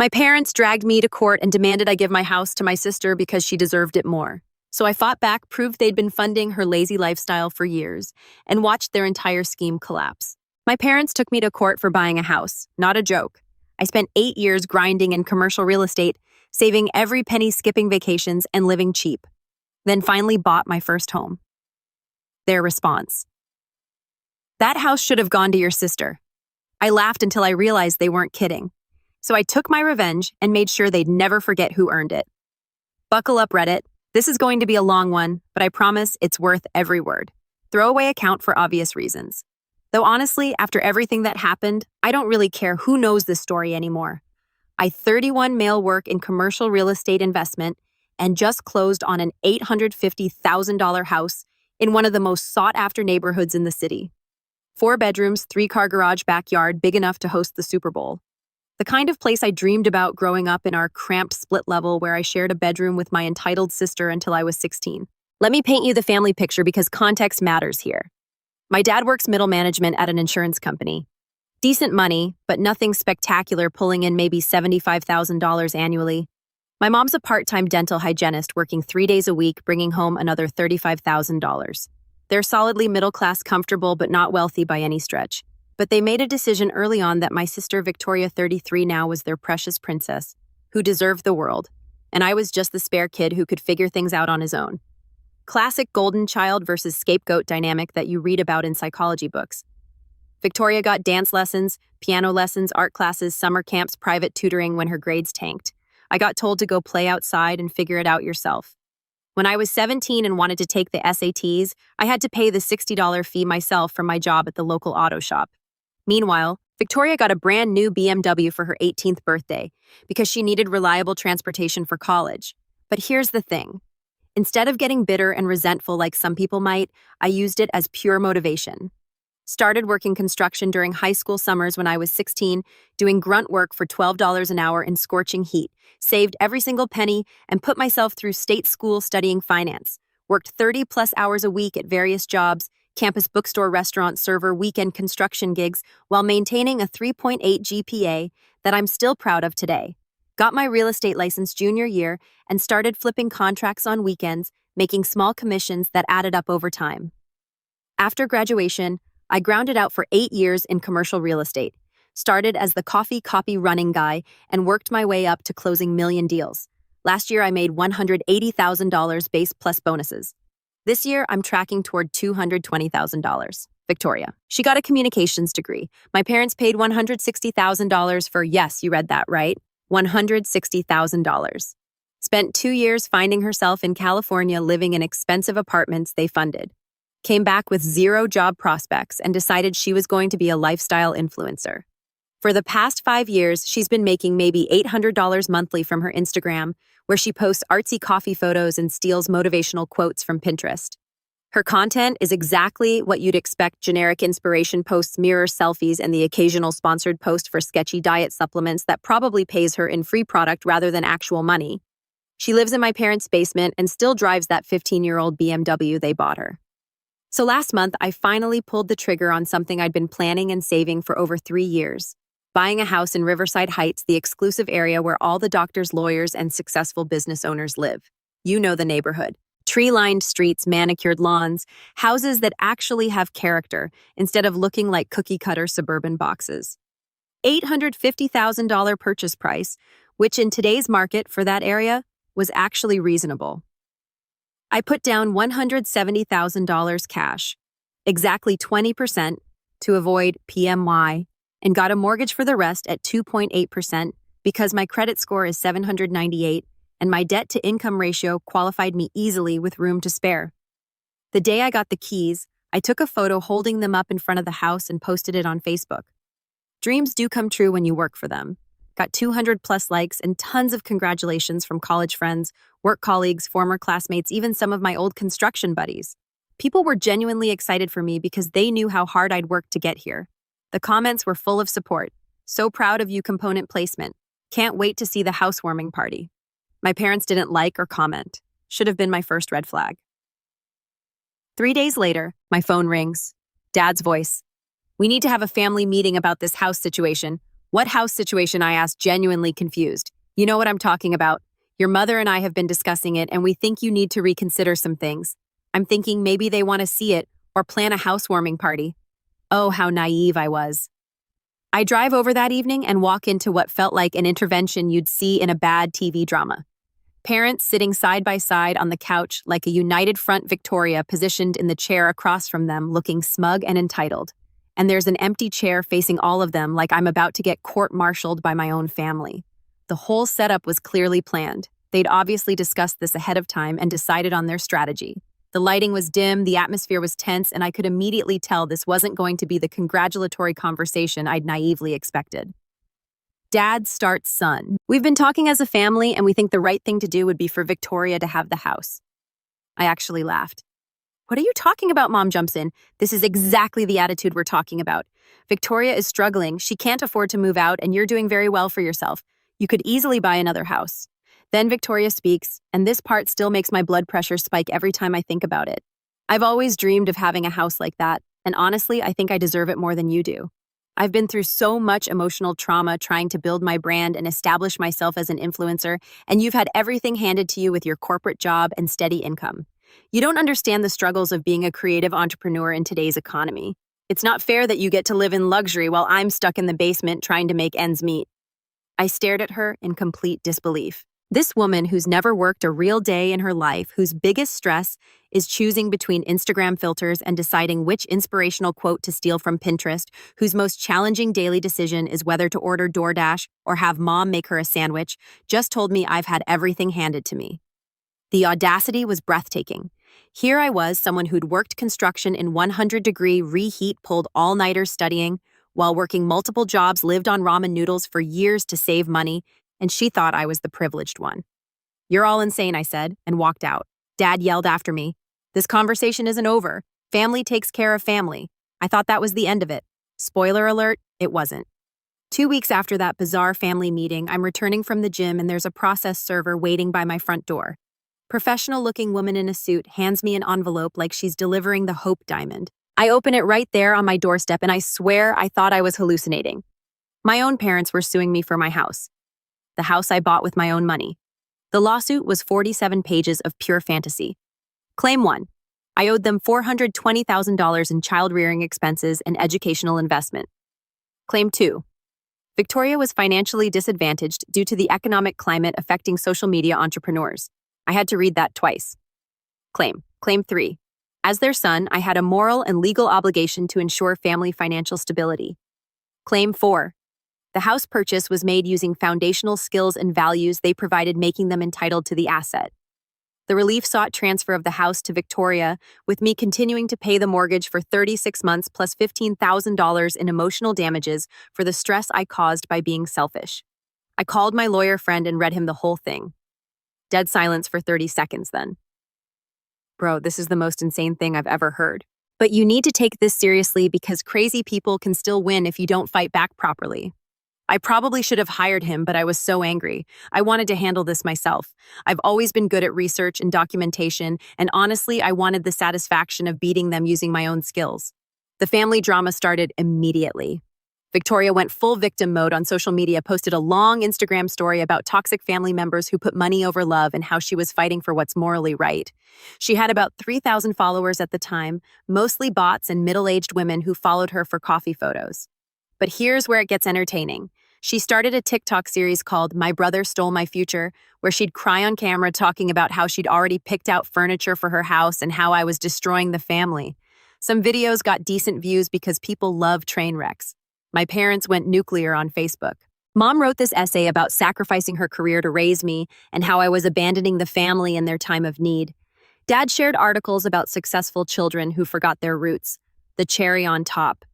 My parents dragged me to court and demanded I give my house to my sister because she deserved it more. So I fought back, proved they'd been funding her lazy lifestyle for years, and watched their entire scheme collapse. My parents took me to court for buying a house, not a joke. I spent 8 years grinding in commercial real estate, saving every penny, skipping vacations, and living cheap. Then finally bought my first home. Their response: "That house should have gone to your sister." I laughed until I realized they weren't kidding. So I took my revenge and made sure they'd never forget who earned it. Buckle up, Reddit. This is going to be a long one, but I promise it's worth every word. Throwaway account for obvious reasons. Though honestly, after everything that happened, I don't really care who knows this story anymore. I 31 male work in commercial real estate investment and just closed on an $850,000 house in one of the most sought-after neighborhoods in the city. 4 bedrooms, 3-car garage backyard, big enough to host the Super Bowl. The kind of place I dreamed about growing up in our cramped split level where I shared a bedroom with my entitled sister until I was 16. Let me paint you the family picture because context matters here. My dad works middle management at an insurance company. Decent money, but nothing spectacular, pulling in maybe $75,000 annually. My mom's a part-time dental hygienist working 3 days a week, bringing home another $35,000. They're solidly middle-class, comfortable, but not wealthy by any stretch. But they made a decision early on that my sister Victoria, 33 now, was their precious princess, who deserved the world, and I was just the spare kid who could figure things out on his own. Classic golden child versus scapegoat dynamic that you read about in psychology books. Victoria got dance lessons, piano lessons, art classes, summer camps, private tutoring when her grades tanked. I got told to go play outside and figure it out yourself. When I was 17 and wanted to take the SATs, I had to pay the $60 fee myself from my job at the local auto shop. Meanwhile, Victoria got a brand new BMW for her 18th birthday because she needed reliable transportation for college. But here's the thing. Instead of getting bitter and resentful like some people might, I used it as pure motivation. Started working construction during high school summers when I was 16, doing grunt work for $12 an hour in scorching heat, saved every single penny, and put myself through state school studying finance. Worked 30-plus hours a week at various jobs, campus bookstore, restaurant, server, weekend construction gigs, while maintaining a 3.8 GPA that I'm still proud of today. Got my real estate license junior year and started flipping contracts on weekends, making small commissions that added up over time. After graduation, I grounded out for 8 years in commercial real estate, started as the coffee copy running guy, and worked my way up to closing million deals. Last year, I made $180,000 base plus bonuses. This year, I'm tracking toward $220,000. Victoria. She got a communications degree. My parents paid $160,000 for, yes, you read that right, $160,000. Spent 2 years finding herself in California living in expensive apartments they funded. Came back with 0 job prospects and decided she was going to be a lifestyle influencer. For the past 5 years, she's been making maybe $800 monthly from her Instagram, where she posts artsy coffee photos and steals motivational quotes from Pinterest. Her content is exactly what you'd expect: generic inspiration posts, mirror selfies, and the occasional sponsored post for sketchy diet supplements that probably pays her in free product rather than actual money. She lives in my parents' basement and still drives that 15-year-old BMW they bought her. So last month, I finally pulled the trigger on something I'd been planning and saving for over 3 years. Buying a house in Riverside Heights, the exclusive area where all the doctors, lawyers, and successful business owners live. You know the neighborhood. Tree-lined streets, manicured lawns, houses that actually have character instead of looking like cookie-cutter suburban boxes. $850,000 purchase price, which in today's market for that area was actually reasonable. I put down $170,000 cash, exactly 20% to avoid PMY, and got a mortgage for the rest at 2.8% because my credit score is 798 and my debt-to-income ratio qualified me easily with room to spare. The day I got the keys, I took a photo holding them up in front of the house and posted it on Facebook. Dreams do come true when you work for them. Got 200-plus likes and tons of congratulations from college friends, work colleagues, former classmates, even some of my old construction buddies. People were genuinely excited for me because they knew how hard I'd worked to get here. The comments were full of support. So proud of you, component placement. Can't wait to see the housewarming party. My parents didn't like or comment. Should have been my first red flag. 3 days later, my phone rings. Dad's voice. "We need to have a family meeting about this house situation. What house situation? I asked, genuinely confused. You know what I'm talking about. Your mother and I have been discussing it, and we think you need to reconsider some things. I'm thinking maybe they want to see it or plan a housewarming party. Oh, how naive I was. I drive over that evening and walk into what felt like an intervention you'd see in a bad TV drama. Parents sitting side by side on the couch like a united front Victoria positioned in the chair across from them looking smug and entitled. And there's an empty chair facing all of them like I'm about to get court-martialed by my own family. The whole setup was clearly planned. They'd obviously discussed this ahead of time and decided on their strategy. The lighting was dim, the atmosphere was tense, and I could immediately tell this wasn't going to be the congratulatory conversation I'd naively expected. Dad starts son. We've been talking as a family, and we think the right thing to do would be for Victoria to have the house. I actually laughed. What are you talking about? Mom jumps in. This is exactly the attitude we're talking about. Victoria is struggling. She can't afford to move out, and you're doing very well for yourself. You could easily buy another house. Then Victoria speaks, and this part still makes my blood pressure spike every time I think about it. I've always dreamed of having a house like that, and honestly, I think I deserve it more than you do. I've been through so much emotional trauma trying to build my brand and establish myself as an influencer, and you've had everything handed to you with your corporate job and steady income. You don't understand the struggles of being a creative entrepreneur in today's economy. It's not fair that you get to live in luxury while I'm stuck in the basement trying to make ends meet. I stared at her in complete disbelief. This woman who's never worked a real day in her life, whose biggest stress is choosing between Instagram filters and deciding which inspirational quote to steal from Pinterest, whose most challenging daily decision is whether to order DoorDash or have mom make her a sandwich, just told me I've had everything handed to me. The audacity was breathtaking. Here I was, someone who'd worked construction in 100-degree reheat, pulled all-nighters studying, while working multiple jobs, lived on ramen noodles for years to save money, and she thought I was the privileged one. You're all insane, I said, and walked out. Dad yelled after me, "This conversation isn't over. Family takes care of family." I thought that was the end of it. Spoiler alert, it wasn't. 2 weeks after that bizarre family meeting, I'm returning from the gym and there's a process server waiting by my front door. Professional-looking woman in a suit hands me an envelope like she's delivering the Hope Diamond. I open it right there on my doorstep and I swear I thought I was hallucinating. My own parents were suing me for my house. The house I bought with my own money. The lawsuit was 47 pages of pure fantasy. Claim 1. I owed them $420,000 in child-rearing expenses and educational investment. Claim 2. Victoria was financially disadvantaged due to the economic climate affecting social media entrepreneurs. I had to read that twice. Claim 3. As their son, I had a moral and legal obligation to ensure family financial stability. Claim 4. The house purchase was made using foundational skills and values they provided, making them entitled to the asset. The relief sought transfer of the house to Victoria, with me continuing to pay the mortgage for 36 months plus $15,000 in emotional damages for the stress I caused by being selfish. I called my lawyer friend and read him the whole thing. Dead silence for 30 seconds then. Bro, this is the most insane thing I've ever heard. But you need to take this seriously because crazy people can still win if you don't fight back properly. I probably should have hired him, but I was so angry. I wanted to handle this myself. I've always been good at research and documentation, and honestly, I wanted the satisfaction of beating them using my own skills. The family drama started immediately. Victoria went full victim mode on social media, posted a long Instagram story about toxic family members who put money over love and how she was fighting for what's morally right. She had about 3,000 followers at the time, mostly bots and middle-aged women who followed her for coffee photos. But here's where it gets entertaining. She started a TikTok series called My Brother Stole My Future, where she'd cry on camera talking about how she'd already picked out furniture for her house and how I was destroying the family. Some videos got decent views because people love train wrecks. My parents went nuclear on Facebook. Mom wrote this essay about sacrificing her career to raise me and how I was abandoning the family in their time of need. Dad shared articles about successful children who forgot their roots. The cherry on top.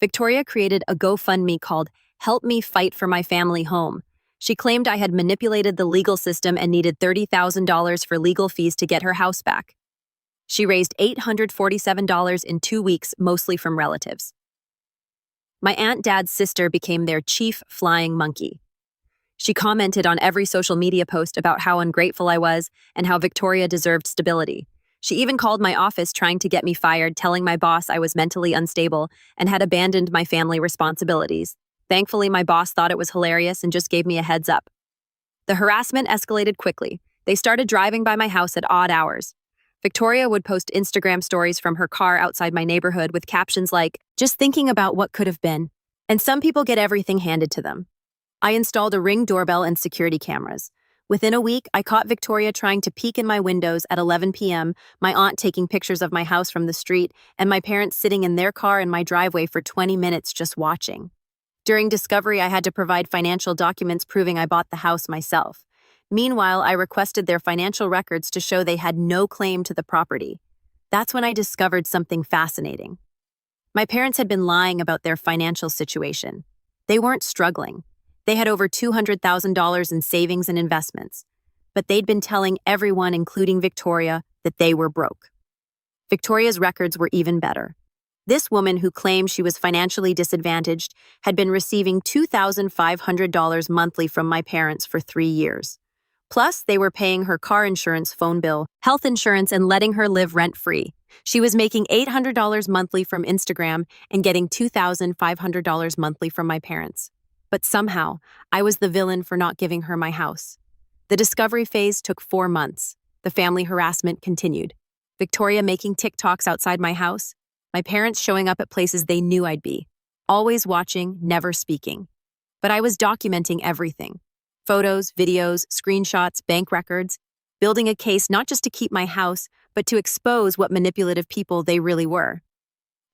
Victoria created a GoFundMe called Help Me Fight for My Family Home. She claimed I had manipulated the legal system and needed $30,000 for legal fees to get her house back. She raised $847 in 2 weeks, mostly from relatives. My Aunt Dad's sister became their chief flying monkey. She commented on every social media post about how ungrateful I was and how Victoria deserved stability. She even called my office trying to get me fired, telling my boss I was mentally unstable and had abandoned my family responsibilities. Thankfully, my boss thought it was hilarious and just gave me a heads up. The harassment escalated quickly. They started driving by my house at odd hours. Victoria would post Instagram stories from her car outside my neighborhood with captions like, "Just thinking about what could have been." And some people get everything handed to them. I installed a Ring doorbell and security cameras. Within a week, I caught Victoria trying to peek in my windows at 11 p.m., my aunt taking pictures of my house from the street, and my parents sitting in their car in my driveway for 20 minutes just watching. During discovery, I had to provide financial documents proving I bought the house myself. Meanwhile, I requested their financial records to show they had no claim to the property. That's when I discovered something fascinating. My parents had been lying about their financial situation. They weren't struggling. They had over $200,000 in savings and investments. But they'd been telling everyone, including Victoria, that they were broke. Victoria's records were even better. This woman, who claimed she was financially disadvantaged, had been receiving $2,500 monthly from my parents for 3 years. Plus, they were paying her car insurance, phone bill, health insurance, and letting her live rent-free. She was making $800 monthly from Instagram and getting $2,500 monthly from my parents. But somehow, I was the villain for not giving her my house. The discovery phase took 4 months. The family harassment continued. Victoria making TikToks outside my house. My parents showing up at places they knew I'd be. Always watching, never speaking. But I was documenting everything. Photos, videos, screenshots, bank records. Building a case not just to keep my house, but to expose what manipulative people they really were.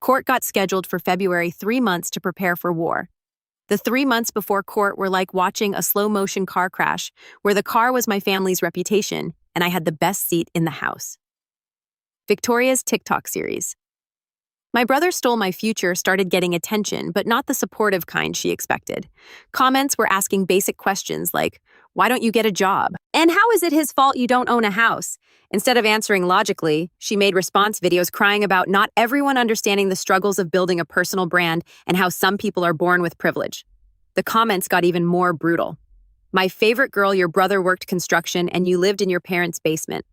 Court got scheduled for February, 3 months to prepare for war. The 3 months before court were like watching a slow-motion car crash, where the car was my family's reputation, and I had the best seat in the house. Victoria's TikTok series. My brother stole my future started getting attention, but not the supportive kind she expected. Comments were asking basic questions like, "Why don't you get a job?" And "How is it his fault you don't own a house?" Instead of answering logically, she made response videos crying about not everyone understanding the struggles of building a personal brand and how some people are born with privilege. The comments got even more brutal. "My favorite girl, your brother worked construction and you lived in your parents' basement."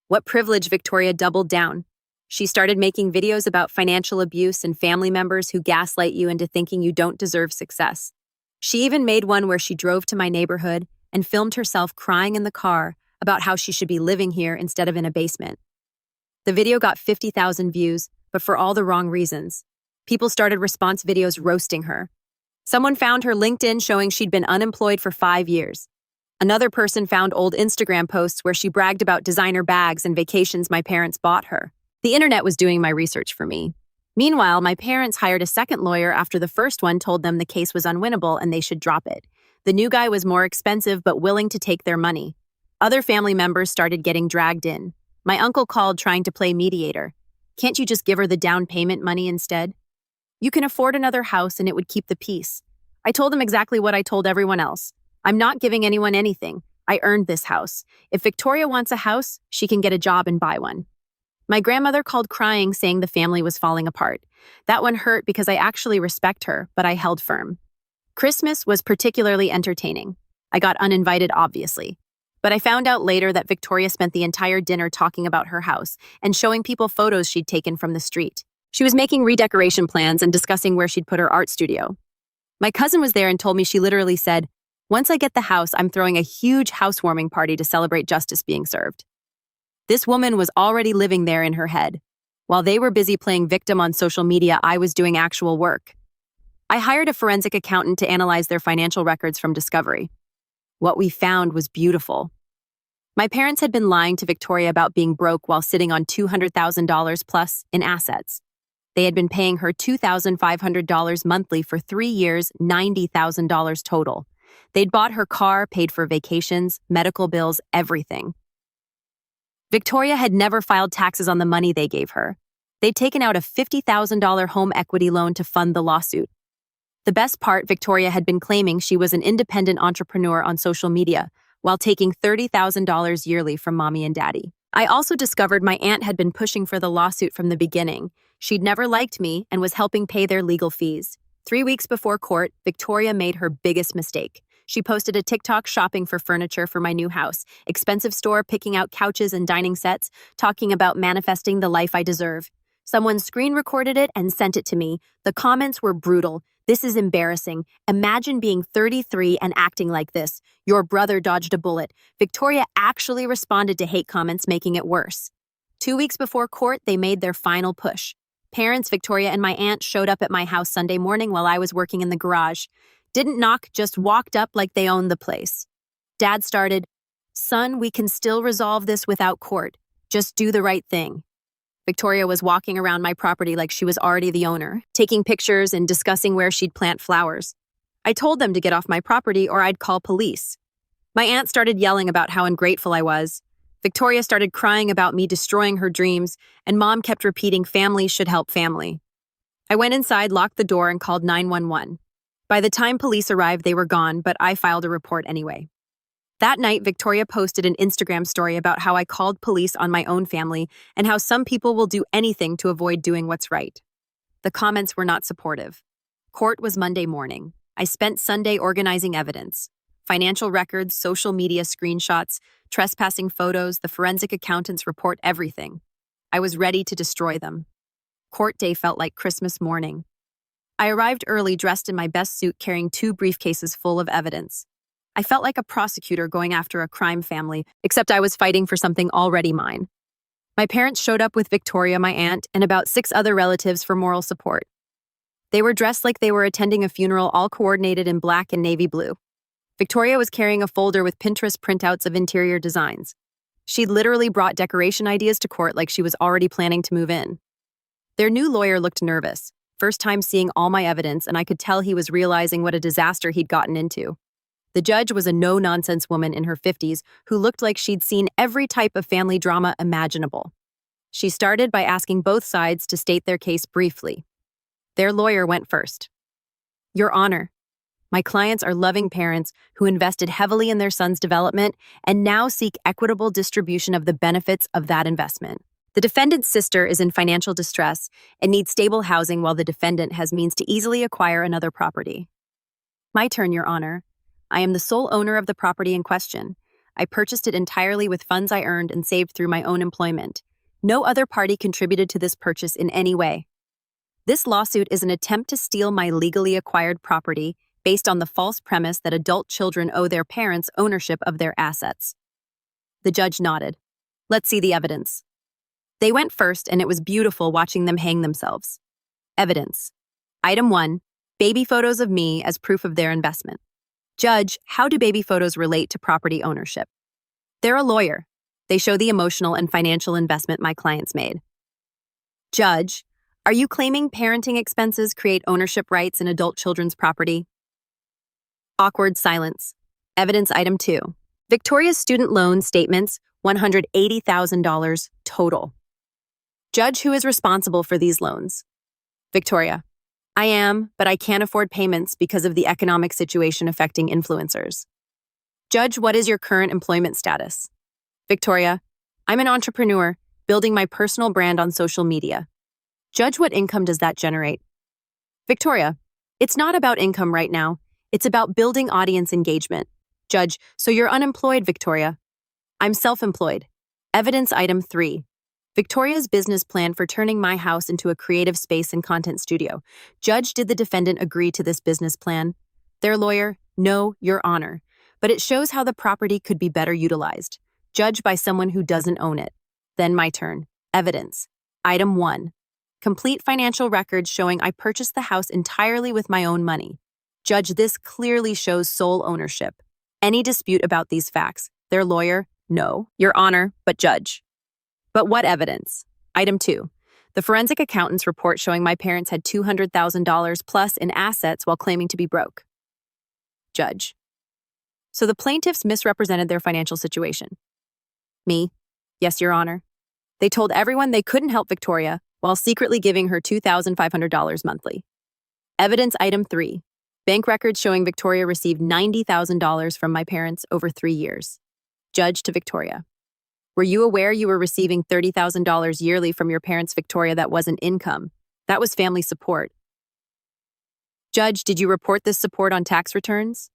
What privilege? Victoria doubled down. She started making videos about financial abuse and family members who gaslight you into thinking you don't deserve success. She even made one where she drove to my neighborhood and filmed herself crying in the car about how she should be living here instead of in a basement. The video got 50,000 views, but for all the wrong reasons. People started response videos roasting her. Someone found her LinkedIn showing she'd been unemployed for 5 years. Another person found old Instagram posts where she bragged about designer bags and vacations my parents bought her. The internet was doing my research for me. Meanwhile, my parents hired a second lawyer after the first one told them the case was unwinnable and they should drop it. The new guy was more expensive but willing to take their money. Other family members started getting dragged in. My uncle called trying to play mediator. "Can't you just give her the down payment money instead? You can afford another house and it would keep the peace." I told him exactly what I told everyone else. "I'm not giving anyone anything. I earned this house. If Victoria wants a house, she can get a job and buy one." My grandmother called crying, saying the family was falling apart. That one hurt because I actually respect her, but I held firm. Christmas was particularly entertaining. I got uninvited, obviously. But I found out later that Victoria spent the entire dinner talking about her house and showing people photos she'd taken from the street. She was making redecoration plans and discussing where she'd put her art studio. My cousin was there and told me she literally said, "Once I get the house, I'm throwing a huge housewarming party to celebrate justice being served." This woman was already living there in her head. While they were busy playing victim on social media, I was doing actual work. I hired a forensic accountant to analyze their financial records from discovery. What we found was beautiful. My parents had been lying to Victoria about being broke while sitting on $200,000 plus in assets. They had been paying her $2,500 monthly for 3 years, $90,000 total. They'd bought her car, paid for vacations, medical bills, everything. Victoria had never filed taxes on the money they gave her. They'd taken out a $50,000 home equity loan to fund the lawsuit. The best part, Victoria had been claiming she was an independent entrepreneur on social media while taking $30,000 yearly from mommy and daddy. I also discovered my aunt had been pushing for the lawsuit from the beginning. She'd never liked me and was helping pay their legal fees. 3 weeks before court, Victoria made her biggest mistake. She posted a TikTok shopping for furniture for my new house, expensive store picking out couches and dining sets, talking about manifesting the life I deserve. Someone screen recorded it and sent it to me. The comments were brutal. This is embarrassing. Imagine being 33 and acting like this. Your brother dodged a bullet. Victoria actually responded to hate comments, making it worse. 2 weeks before court, they made their final push. Parents, Victoria, and my aunt showed up at my house Sunday morning while I was working in the garage. Didn't knock, just walked up like they owned the place. Dad started, "Son, we can still resolve this without court. Just do the right thing." Victoria was walking around my property like she was already the owner, taking pictures and discussing where she'd plant flowers. I told them to get off my property or I'd call police. My aunt started yelling about how ungrateful I was. Victoria started crying about me destroying her dreams, and Mom kept repeating family should help family. I went inside, locked the door, and called 911. By the time police arrived, they were gone, but I filed a report anyway. That night, Victoria posted an Instagram story about how I called police on my own family and how some people will do anything to avoid doing what's right. The comments were not supportive. Court was Monday morning. I spent Sunday organizing evidence. Financial records, social media screenshots, trespassing photos, the forensic accountant's report, everything. I was ready to destroy them. Court day felt like Christmas morning. I arrived early, dressed in my best suit, carrying 2 briefcases full of evidence. I felt like a prosecutor going after a crime family, except I was fighting for something already mine. My parents showed up with Victoria, my aunt, and about 6 other relatives for moral support. They were dressed like they were attending a funeral, all coordinated in black and navy blue. Victoria was carrying a folder with Pinterest printouts of interior designs. She literally brought decoration ideas to court like she was already planning to move in. Their new lawyer looked nervous, first time seeing all my evidence, and I could tell he was realizing what a disaster he'd gotten into. The judge was a no-nonsense woman in her 50s who looked like she'd seen every type of family drama imaginable. She started by asking both sides to state their case briefly. Their lawyer went first. "Your Honor, my clients are loving parents who invested heavily in their son's development and now seek equitable distribution of the benefits of that investment. The defendant's sister is in financial distress and needs stable housing while the defendant has means to easily acquire another property." "My turn, Your Honor. I am the sole owner of the property in question. I purchased it entirely with funds I earned and saved through my own employment. No other party contributed to this purchase in any way. This lawsuit is an attempt to steal my legally acquired property based on the false premise that adult children owe their parents ownership of their assets." The judge nodded. "Let's see the evidence." They went first, and it was beautiful watching them hang themselves. Evidence. Item 1, baby photos of me as proof of their investment. Judge, how do baby photos relate to property ownership? They're a lawyer. They show the emotional and financial investment my clients made. Judge, are you claiming parenting expenses create ownership rights in adult children's property? Awkward silence. Evidence item 2. Victoria's student loan statements, $180,000 total. Judge, who is responsible for these loans? Victoria, I am, but I can't afford payments because of the economic situation affecting influencers. Judge, what is your current employment status? Victoria, I'm an entrepreneur, building my personal brand on social media. Judge, what income does that generate? Victoria, it's not about income right now. It's about building audience engagement. Judge, so you're unemployed, Victoria. I'm self-employed. Evidence item 3. Victoria's business plan for turning my house into a creative space and content studio. Judge, did the defendant agree to this business plan? Their lawyer, no, Your Honor. But it shows how the property could be better utilized. Judge, by someone who doesn't own it. Then my turn. Evidence. Item 1. Complete financial records showing I purchased the house entirely with my own money. Judge, this clearly shows sole ownership. Any dispute about these facts? Their lawyer, no, Your Honor, but Judge. But what evidence? Item 2. The forensic accountant's report showing my parents had $200,000 plus in assets while claiming to be broke. Judge. So the plaintiffs misrepresented their financial situation. Me? Yes, Your Honor. They told everyone they couldn't help Victoria while secretly giving her $2,500 monthly. Evidence item 3. Bank records showing Victoria received $90,000 from my parents over 3 years. Judge to Victoria. Were you aware you were receiving $30,000 yearly from your parents, Victoria? That wasn't income. That was family support. Judge, did you report this support on tax returns?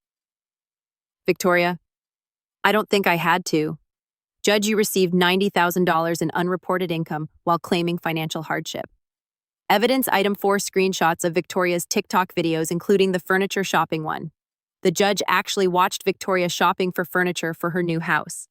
Victoria, I don't think I had to. Judge, you received $90,000 in unreported income while claiming financial hardship. Evidence item 4 screenshots of Victoria's TikTok videos, including the furniture shopping one. The judge actually watched Victoria shopping for furniture for her new house.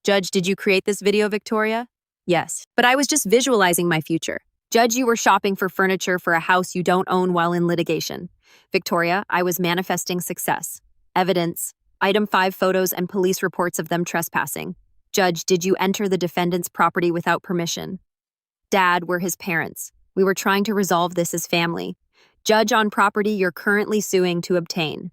Judge, did you create this video, Victoria? Yes, but I was just visualizing my future. Judge, you were shopping for furniture for a house you don't own while in litigation. Victoria, I was manifesting success. Evidence, item 5 photos and police reports of them trespassing. Judge, did you enter the defendant's property without permission? Dad, we're his parents. We were trying to resolve this as family. Judge, on property you're currently suing to obtain.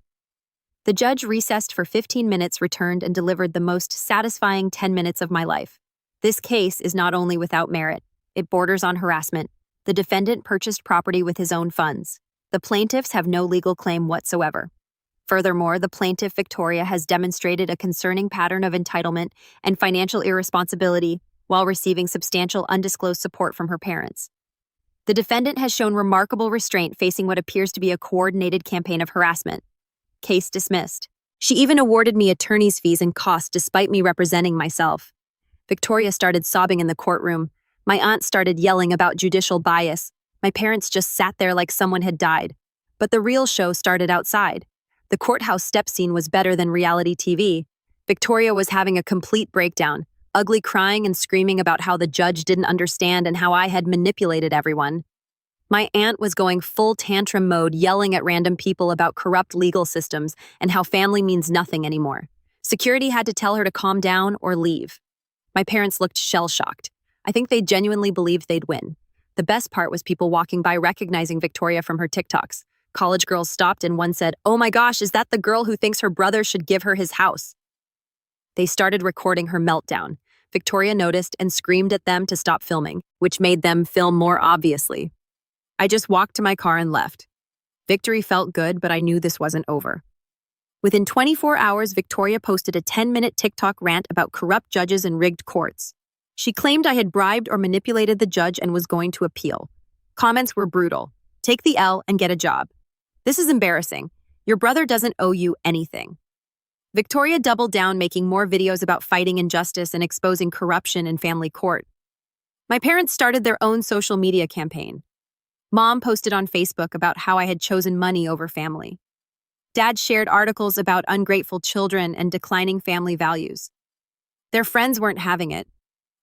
The judge recessed for 15 minutes, returned, and delivered the most satisfying 10 minutes of my life. This case is not only without merit, it borders on harassment. The defendant purchased property with his own funds. The plaintiffs have no legal claim whatsoever. Furthermore, the plaintiff, Victoria, has demonstrated a concerning pattern of entitlement and financial irresponsibility while receiving substantial undisclosed support from her parents. The defendant has shown remarkable restraint facing what appears to be a coordinated campaign of harassment. Case dismissed. She even awarded me attorney's fees and costs despite me representing myself. Victoria started sobbing in the courtroom. My aunt started yelling about judicial bias. My parents just sat there like someone had died. But the real show started outside. The courthouse step scene was better than reality TV. Victoria was having a complete breakdown, ugly crying and screaming about how the judge didn't understand and how I had manipulated everyone. My aunt was going full tantrum mode, yelling at random people about corrupt legal systems and how family means nothing anymore. Security had to tell her to calm down or leave. My parents looked shell-shocked. I think they genuinely believed they'd win. The best part was people walking by recognizing Victoria from her TikToks. College girls stopped and one said, "Oh my gosh, is that the girl who thinks her brother should give her his house?" They started recording her meltdown. Victoria noticed and screamed at them to stop filming, which made them film more obviously. I just walked to my car and left. Victory felt good, but I knew this wasn't over. Within 24 hours, Victoria posted a 10-minute TikTok rant about corrupt judges and rigged courts. She claimed I had bribed or manipulated the judge and was going to appeal. Comments were brutal. Take the L and get a job. This is embarrassing. Your brother doesn't owe you anything. Victoria doubled down, making more videos about fighting injustice and exposing corruption in family court. My parents started their own social media campaign. Mom posted on Facebook about how I had chosen money over family. Dad shared articles about ungrateful children and declining family values. Their friends weren't having it.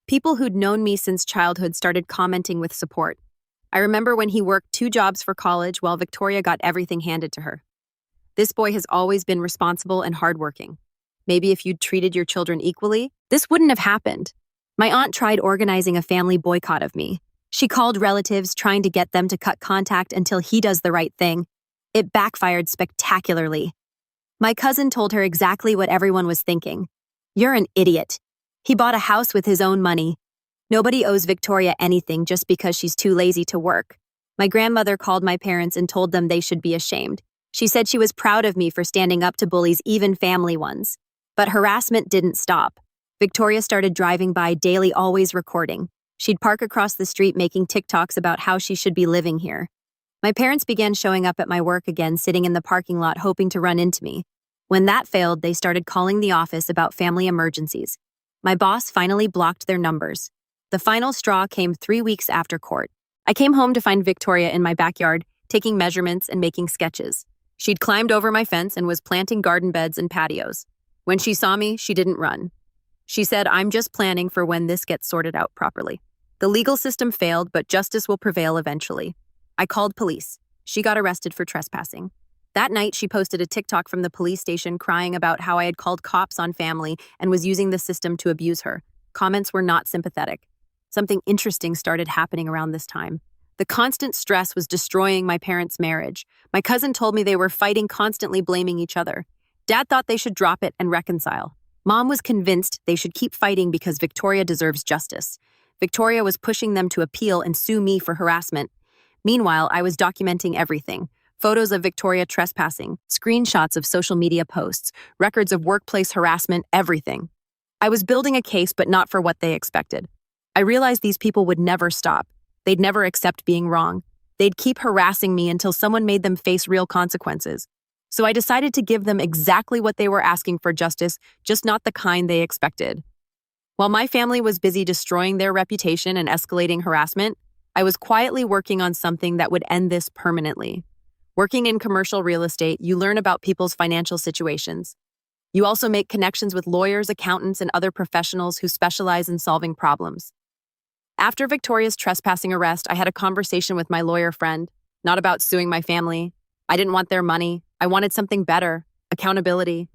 People who'd known me since childhood started commenting with support. I remember when he worked 2 jobs for college while Victoria got everything handed to her. This boy has always been responsible and hardworking. Maybe if you'd treated your children equally, this wouldn't have happened. My aunt tried organizing a family boycott of me. She called relatives, trying to get them to cut contact until he does the right thing. It backfired spectacularly. My cousin told her exactly what everyone was thinking. "You're an idiot. He bought a house with his own money. Nobody owes Victoria anything just because she's too lazy to work." My grandmother called my parents and told them they should be ashamed. She said she was proud of me for standing up to bullies, even family ones. But harassment didn't stop. Victoria started driving by daily, always recording. She'd park across the street making TikToks about how she should be living here. My parents began showing up at my work again, sitting in the parking lot hoping to run into me. When that failed, they started calling the office about family emergencies. My boss finally blocked their numbers. The final straw came 3 weeks after court. I came home to find Victoria in my backyard, taking measurements and making sketches. She'd climbed over my fence and was planting garden beds and patios. When she saw me, she didn't run. She said, "I'm just planning for when this gets sorted out properly." The legal system failed, but justice will prevail eventually. I called police. She got arrested for trespassing. That night, she posted a TikTok from the police station crying about how I had called cops on family and was using the system to abuse her. Comments were not sympathetic. Something interesting started happening around this time. The constant stress was destroying my parents' marriage. My cousin told me they were fighting, constantly blaming each other. Dad thought they should drop it and reconcile. Mom was convinced they should keep fighting because Victoria deserves justice. Victoria was pushing them to appeal and sue me for harassment. Meanwhile, I was documenting everything. Photos of Victoria trespassing, screenshots of social media posts, records of workplace harassment, everything. I was building a case, but not for what they expected. I realized these people would never stop. They'd never accept being wrong. They'd keep harassing me until someone made them face real consequences. So I decided to give them exactly what they were asking for: justice, just not the kind they expected. While my family was busy destroying their reputation and escalating harassment, I was quietly working on something that would end this permanently. Working in commercial real estate, you learn about people's financial situations. You also make connections with lawyers, accountants, and other professionals who specialize in solving problems. After Victoria's trespassing arrest, I had a conversation with my lawyer friend, not about suing my family. I didn't want their money. I wanted something better, accountability.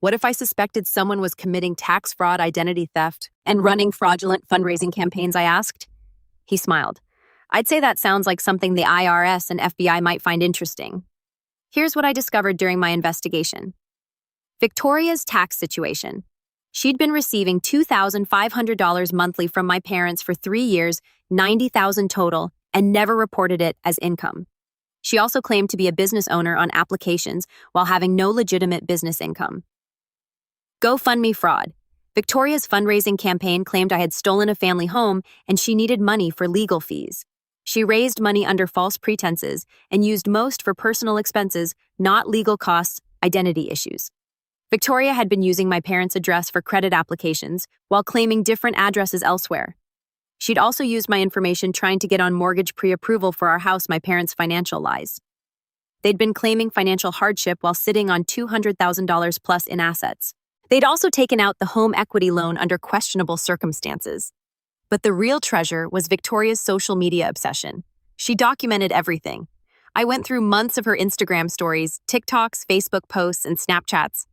What if I suspected someone was committing tax fraud, identity theft, and running fraudulent fundraising campaigns, I asked. He smiled. I'd say that sounds like something the IRS and FBI might find interesting. Here's what I discovered during my investigation. Victoria's tax situation. She'd been receiving $2,500 monthly from my parents for 3 years, $90,000 total, and never reported it as income. She also claimed to be a business owner on applications while having no legitimate business income. GoFundMe fraud. Victoria's fundraising campaign claimed I had stolen a family home and she needed money for legal fees. She raised money under false pretenses and used most for personal expenses, not legal costs, identity issues. Victoria had been using my parents' address for credit applications while claiming different addresses elsewhere. She'd also used my information trying to get on mortgage pre-approval for our house, my parents' financial lies. They'd been claiming financial hardship while sitting on $200,000 plus in assets. They'd also taken out the home equity loan under questionable circumstances. But the real treasure was Victoria's social media obsession. She documented everything. I went through months of her Instagram stories, TikToks, Facebook posts, and Snapchats.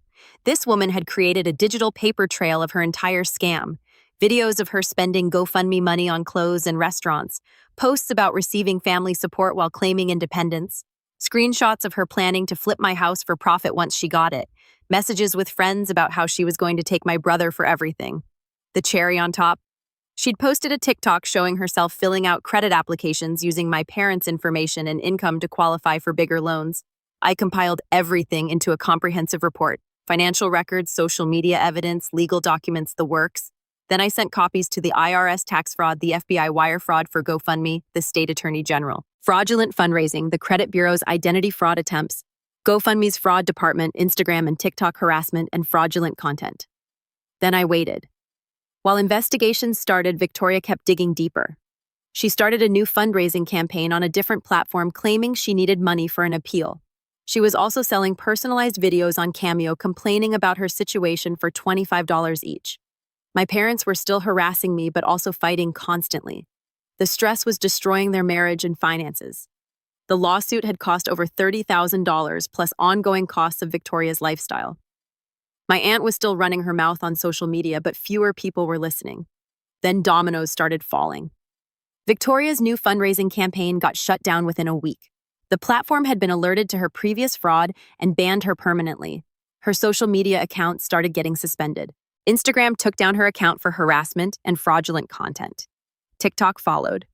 This woman had created a digital paper trail of her entire scam. Videos of her spending GoFundMe money on clothes and restaurants, posts about receiving family support while claiming independence, screenshots of her planning to flip my house for profit once she got it, messages with friends about how she was going to take my brother for everything. The cherry on top? She'd posted a TikTok showing herself filling out credit applications using my parents' information and income to qualify for bigger loans. I compiled everything into a comprehensive report. Financial records, social media evidence, legal documents, the works. Then I sent copies to the IRS tax fraud, the FBI wire fraud for GoFundMe, the state attorney general, fraudulent fundraising, the credit bureau's identity fraud attempts, GoFundMe's fraud department, Instagram and TikTok harassment, and fraudulent content. Then I waited. While investigations started, Victoria kept digging deeper. She started a new fundraising campaign on a different platform claiming she needed money for an appeal. She was also selling personalized videos on Cameo complaining about her situation for $25 each. My parents were still harassing me but also fighting constantly. The stress was destroying their marriage and finances. The lawsuit had cost over $30,000 plus ongoing costs of Victoria's lifestyle. My aunt was still running her mouth on social media, but fewer people were listening. Then dominoes started falling. Victoria's new fundraising campaign got shut down within a week. The platform had been alerted to her previous fraud and banned her permanently. Her social media accounts started getting suspended. Instagram took down her account for harassment and fraudulent content. TikTok followed.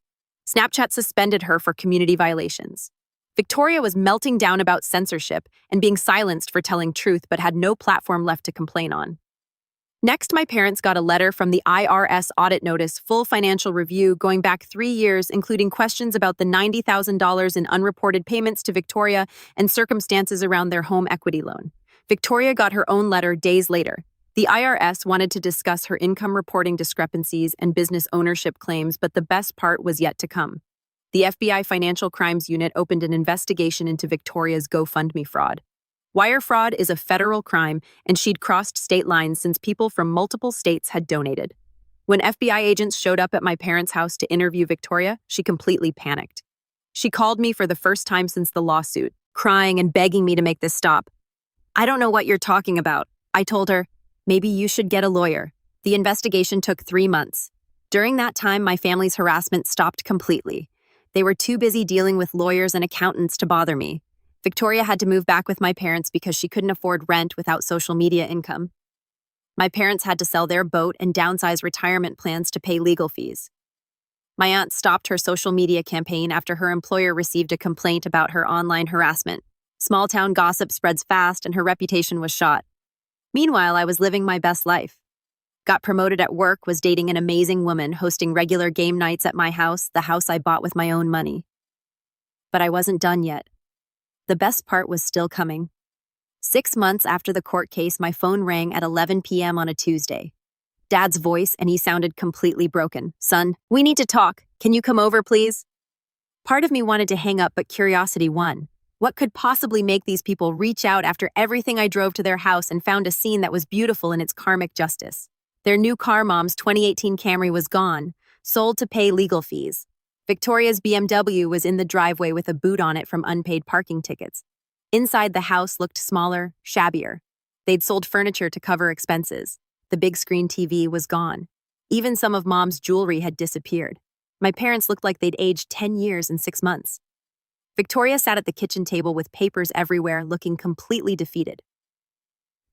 Snapchat suspended her for community violations. Victoria was melting down about censorship and being silenced for telling truth but had no platform left to complain on. Next, my parents got a letter from the IRS audit notice, full financial review going back 3 years, including questions about the $90,000 in unreported payments to Victoria and circumstances around their home equity loan. Victoria got her own letter days later. The IRS wanted to discuss her income reporting discrepancies and business ownership claims, but the best part was yet to come. The FBI Financial Crimes Unit opened an investigation into Victoria's GoFundMe fraud. Wire fraud is a federal crime, and she'd crossed state lines since people from multiple states had donated. When FBI agents showed up at my parents' house to interview Victoria, she completely panicked. She called me for the first time since the lawsuit, crying and begging me to make this stop. "I don't know what you're talking about," I told her. "Maybe you should get a lawyer." The investigation took 3 months. During that time, my family's harassment stopped completely. They were too busy dealing with lawyers and accountants to bother me. Victoria had to move back with my parents because she couldn't afford rent without social media income. My parents had to sell their boat and downsize retirement plans to pay legal fees. My aunt stopped her social media campaign after her employer received a complaint about her online harassment. Small-town gossip spreads fast and her reputation was shot. Meanwhile, I was living my best life. Got promoted at work, was dating an amazing woman, hosting regular game nights at my house, the house I bought with my own money. But I wasn't done yet. The best part was still coming. 6 months after the court case, my phone rang at 11 p.m. on a Tuesday. Dad's voice, and he sounded completely broken. "Son, we need to talk." Can you come over, please? Part of me wanted to hang up, but curiosity won. What could possibly make these people reach out after everything I drove to their house and found a scene that was beautiful in its karmic justice? Their new car, Mom's 2018 Camry, was gone, sold to pay legal fees. Victoria's BMW was in the driveway with a boot on it from unpaid parking tickets. Inside, the house looked smaller, shabbier. They'd sold furniture to cover expenses. The big screen TV was gone. Even some of Mom's jewelry had disappeared. My parents looked like they'd aged 10 years in 6 months. Victoria sat at the kitchen table with papers everywhere, looking completely defeated.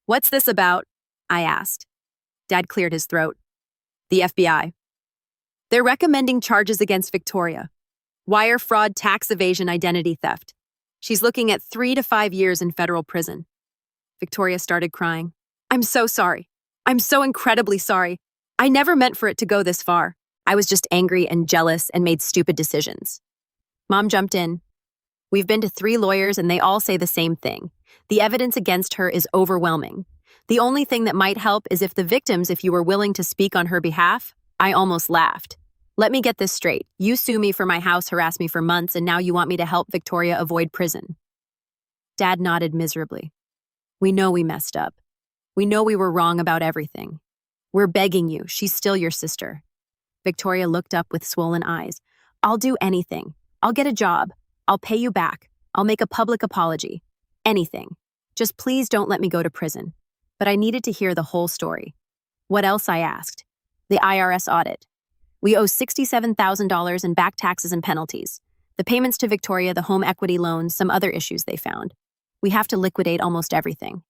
"What's this about?" I asked. Dad cleared his throat. "The FBI. They're recommending charges against Victoria. Wire fraud, tax evasion, identity theft. She's looking at 3 to 5 years in federal prison." Victoria started crying. "I'm so sorry. I'm so incredibly sorry. I never meant for it to go this far. I was just angry and jealous and made stupid decisions." Mom jumped in. "We've been to 3 lawyers and they all say the same thing. The evidence against her is overwhelming. The only thing that might help is if you were willing to speak on her behalf." I almost laughed. "Let me get this straight. You sue me for my house, harass me for months, and now you want me to help Victoria avoid prison." Dad nodded miserably. "We know we messed up. We know we were wrong about everything. We're begging you. She's still your sister." Victoria looked up with swollen eyes. "I'll do anything. I'll get a job. I'll pay you back. I'll make a public apology. Anything. Just please don't let me go to prison." But I needed to hear the whole story. "What else?" I asked. "The IRS audit. We owe $67,000 in back taxes and penalties. The payments to Victoria, the home equity loans, some other issues they found. We have to liquidate almost everything.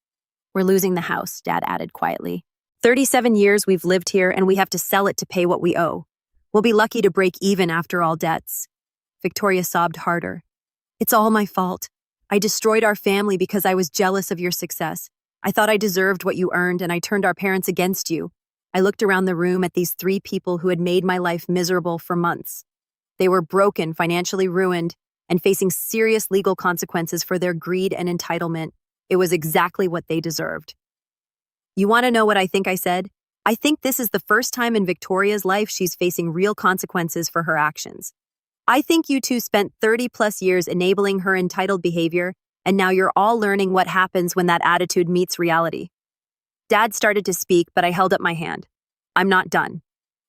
We're losing the house," Dad added quietly. 37 years we've lived here and we have to sell it to pay what we owe. We'll be lucky to break even after all debts." Victoria sobbed harder. "It's all my fault. I destroyed our family because I was jealous of your success. I thought I deserved what you earned and I turned our parents against you. I looked around the room at these 3 people who had made my life miserable for months. They were broken, financially ruined, and facing serious legal consequences for their greed and entitlement. It was exactly what they deserved." "You want to know what I think?" I said. "I think this is the first time in Victoria's life she's facing real consequences for her actions. I think you two spent 30+ years enabling her entitled behavior, and now you're all learning what happens when that attitude meets reality." Dad started to speak, but I held up my hand. "I'm not done.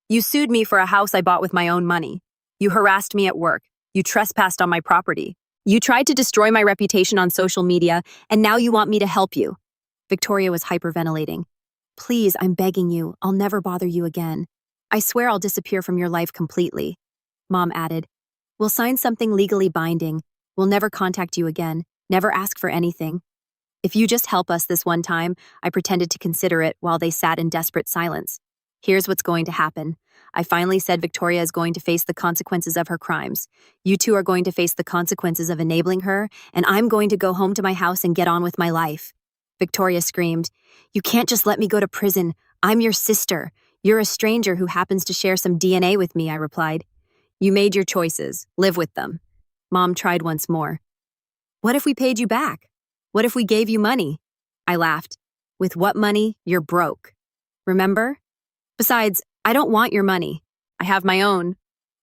You sued me for a house I bought with my own money. You harassed me at work. You trespassed on my property. You tried to destroy my reputation on social media, and now you want me to help you." Victoria was hyperventilating. "Please, I'm begging you. I'll never bother you again. I swear I'll disappear from your life completely." Mom added, "We'll sign something legally binding. We'll never contact you again, never ask for anything. If you just help us this one time," I pretended to consider it while they sat in desperate silence. "Here's what's going to happen. I finally said Victoria is going to face the consequences of her crimes. You two are going to face the consequences of enabling her, and I'm going to go home to my house and get on with my life." Victoria screamed, "You can't just let me go to prison. I'm your sister. You're a stranger who happens to share some DNA with me," I replied. "You made your choices. Live with them." Mom tried once more. "What if we paid you back? What if we gave you money?" I laughed. "With what money? You're broke. Remember? Besides, I don't want your money. I have my own."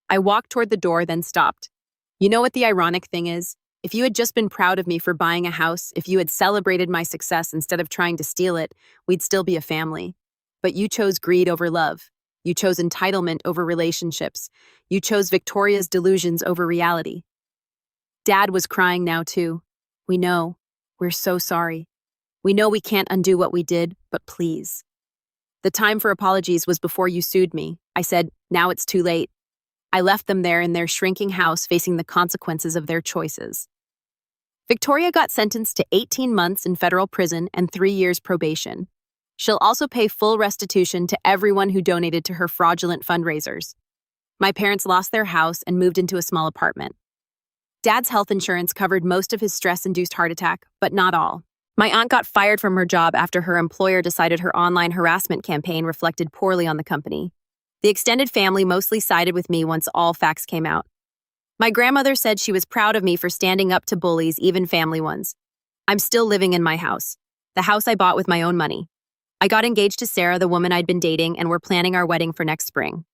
I walked toward the door, then stopped. You know what the ironic thing is? If you had just been proud of me for buying a house, if you had celebrated my success instead of trying to steal it, we'd still be a family. But you chose greed over love. You chose entitlement over relationships. You chose Victoria's delusions over reality. Dad was crying now too. "We know. We're so sorry. We know we can't undo what we did, but please." "The time for apologies was before you sued me," I said. "Now it's too late." I left them there in their shrinking house facing the consequences of their choices. Victoria got sentenced to 18 months in federal prison and 3 years probation. She'll also pay full restitution to everyone who donated to her fraudulent fundraisers. My parents lost their house and moved into a small apartment. Dad's health insurance covered most of his stress-induced heart attack, but not all. My aunt got fired from her job after her employer decided her online harassment campaign reflected poorly on the company. The extended family mostly sided with me once all facts came out. My grandmother said she was proud of me for standing up to bullies, even family ones. I'm still living in my house, the house I bought with my own money. I got engaged to Sarah, the woman I'd been dating, and we're planning our wedding for next spring.